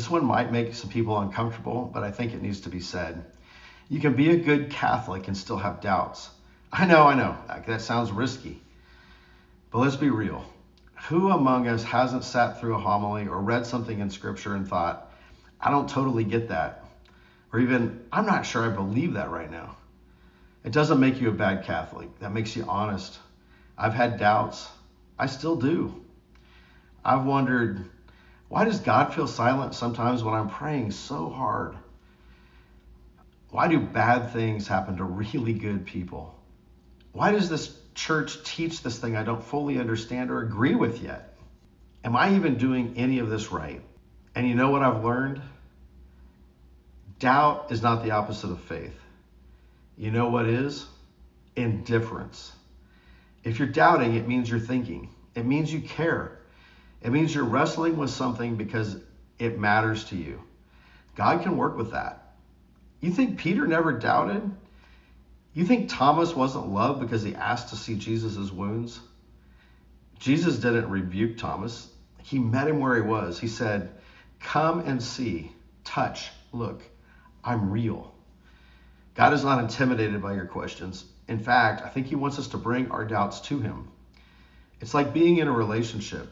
This one might make some people uncomfortable, but I think it needs to be said. You can be a good Catholic and still have doubts. I know, that sounds risky. But let's be real. Who among us hasn't sat through a homily or read something in scripture and thought, I don't totally get that? Or even, I'm not sure I believe that right now. It doesn't make you a bad Catholic. That makes you honest. I've had doubts. I still do. I've wondered, why does God feel silent sometimes when I'm praying so hard? Why do bad things happen to really good people? Why does this church teach this thing I don't fully understand or agree with yet? Am I even doing any of this right? And you know what I've learned? Doubt is not the opposite of faith. You know what is? Indifference. If you're doubting, it means you're thinking. It means you care. It means you're wrestling with something because it matters to you. God can work with that. You think Peter never doubted? You think Thomas wasn't loved because he asked to see Jesus' wounds? Jesus didn't rebuke Thomas. He met him where he was. He said, come and see, touch, look, I'm real. God is not intimidated by your questions. In fact, I think he wants us to bring our doubts to him. It's like being in a relationship.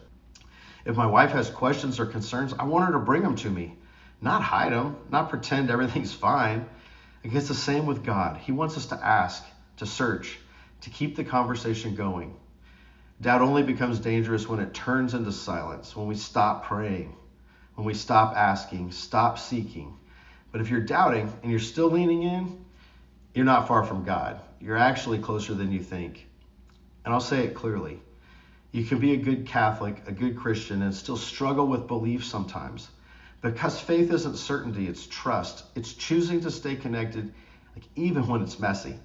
If my wife has questions or concerns, I want her to bring them to me, not hide them, not pretend everything's fine. I guess the same with God. He wants us to ask, to search, to keep the conversation going. Doubt only becomes dangerous when it turns into silence, when we stop praying, when we stop asking, stop seeking. But if you're doubting and you're still leaning in, you're not far from God. You're actually closer than you think. And I'll say it clearly. You can be a good Catholic, a good Christian, and still struggle with belief sometimes. Because faith isn't certainty, it's trust. It's choosing to stay connected, even when it's messy.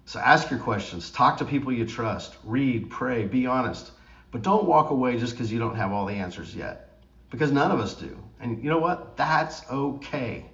So ask your questions, talk to people you trust, read, pray, be honest. But don't walk away just because you don't have all the answers yet. Because none of us do. And you know what? That's okay.